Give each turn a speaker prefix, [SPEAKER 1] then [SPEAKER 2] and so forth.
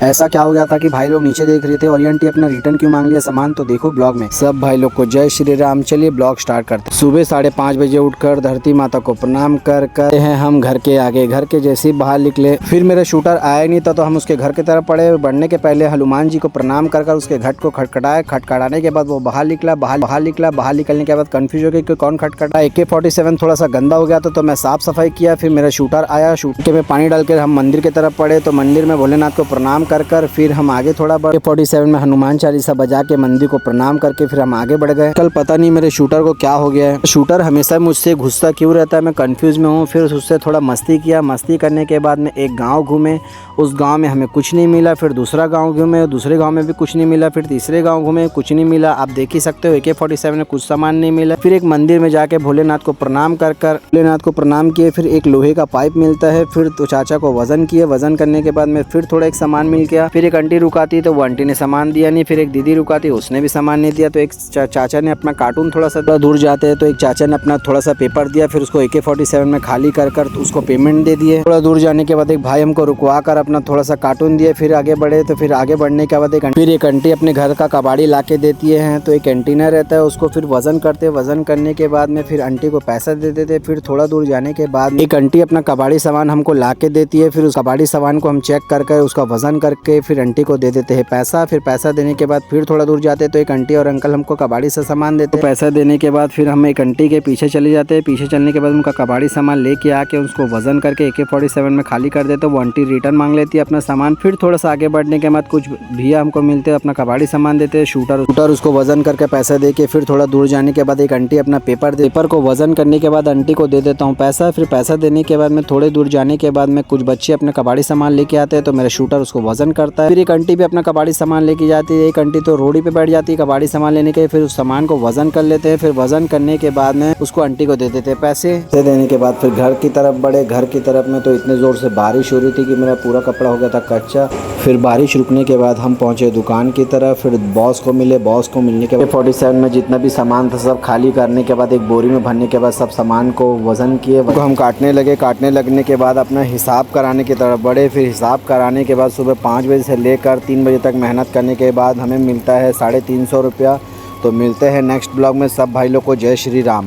[SPEAKER 1] ऐसा क्या हो गया था कि भाई लोग नीचे देख रहे थे और ये आंटी अपना रिटर्न क्यों मांग लिया सामान, तो देखो ब्लॉग में। सब भाई लोग को जय श्री राम। चलिए ब्लॉग स्टार्ट करते। सुबह 5:30 बजे उठकर धरती माता को प्रणाम कर हैं हम घर के आगे। घर के जैसे ही बाहर निकले फिर मेरा शूटर आया नहीं था, तो हम उसके घर की तरफ पड़े। बढ़ने के पहले हनुमान जी को प्रणाम कर उसके घट को खटखटाए। खटखटाने के बाद वो बाहर निकला। बाहर निकलने के बाद कंफ्यूज हो गया कि कौन खटखटा। AK-47 थोड़ा सा गंदा हो गया था, तो मैं साफ सफाई किया। फिर मेरा शूटर आया, शूटर में पानी डाल के हम मंदिर की तरफ पड़े। तो मंदिर में भोलेनाथ को प्रणाम कर फिर हम आगे थोड़ा बढ़े। 47 में हनुमान चालीसा बजा के मंदिर को प्रणाम करके फिर हम आगे बढ़ गए। कल पता नहीं मेरे शूटर को क्या हो गया है, शूटर हमेशा मुझसे गुस्सा क्यों रहता है, मैं कंफ्यूज में हूँ। फिर उससे थोड़ा मस्ती किया। मस्ती करने के बाद में एक गाँव घूमे। उस गाँव में हमें कुछ नहीं मिला। फिर दूसरा गाँव घूमे, दूसरे गाँव में भी कुछ नहीं मिला। फिर तीसरे गाँव घूमे, कुछ नहीं मिला। आप देख ही सकते हो AK-47 में कुछ सामान नहीं मिला। फिर एक मंदिर में जाके भोलेनाथ को प्रणाम भोलेनाथ को प्रणाम किए। फिर एक लोहे का पाइप मिलता है, फिर तो चाचा को वजन किए। वजन करने के बाद में फिर थोड़ा एक सामान मिल गया। फिर एक आंटी रुकाती तो वो आंटी ने सामान दिया नहीं। फिर एक दीदी रुकाती, उसने भी सामान नहीं दिया। तो एक चाचा ने अपना कार्टून थोड़ा सा दूर जाते हैं, तो एक चाचा ने अपना थोड़ा सा पेपर दिया। फिर उसको AK-47 में खाली कर उसको पेमेंट दे दिए। थोड़ा दूर जाने के बाद एक भाई हमको रुकवा कर अपना थोड़ा सा कार्टून दिए। फिर आगे बढ़े, तो फिर आगे बढ़ने के बाद एक आंटी अपने घर का कबाड़ी ला के देती है। तो एक कैंटीनर रहता है, उसको फिर वजन करते। वजन करने के बाद में फिर आंटी को पैसा दे देते। फिर थोड़ा दूर जाने के बाद एक आंटी अपना कबाड़ी सामान हमको ला के देती है। फिर उस कबाड़ी सामान को हम चेक करके उसका वजन करके फिर आंटी को दे देते हैं पैसा। फिर पैसा देने के बाद फिर थोड़ा दूर जाते, तो एक आंटी और अंकल हमको कबाड़ी से सामान देते। तो पैसा देने के बाद फिर हम एक आंटी के पीछे चले जाते हैं। पीछे चलने के बाद उनका कबाड़ी सामान लेके आके उसको वजन करके AK-47 में खाली कर देते। वो आंटी रिटर्न मांग लेती है अपना सामान। फिर थोड़ा सा आगे बढ़ने के बाद कुछ भैया हमको मिलते हैं, अपना कबाड़ी सामान देते हैं। शूटर उसको वजन करके पैसा दे के फिर थोड़ा दूर जाने के बाद एक आंटी अपना पेपर को वजन करने के बाद आंटी को दे देता हूँ पैसा। फिर पैसा देने के बाद में थोड़े दूर जाने के बाद में कुछ बच्चे अपने कबाड़ी सामान लेके आते हैं, तो मेरा शूटर उसको वजन करता है। फिर एक आंटी भी अपना कबाड़ी सामान लेके जाती है। एक आंटी तो रोडी पे बैठ जाती है कबाड़ी सामान लेने के। फिर उस सामान को वजन कर लेते हैं। फिर वजन करने के बाद में उसको आंटी को दे देते हैं पैसे देने के बाद फिर घर की तरफ बढ़े। घर की तरफ में तो इतने जोर से बारिश हो रही थी कि मेरा पूरा कपड़ा हो गया था कच्चा। फिर बारिश रुकने के बाद हम पहुंचे दुकान की तरफ। फिर बॉस को मिले। बॉस को मिलने के बाद 47 में जितना भी सामान था सब खाली करने के बाद एक बोरी में भरने के बाद सब सामान को वजन किए। तो हम काटने लगे। काटने लगने के बाद अपना हिसाब कराने की तरफ बढ़े। फिर हिसाब कराने के बाद सुबह 5 बजे से लेकर 3 बजे तक मेहनत करने के बाद हमें मिलता है 350 रुपया। तो मिलते हैं नेक्स्ट ब्लॉग में। सब भाई लोग को जय श्री राम।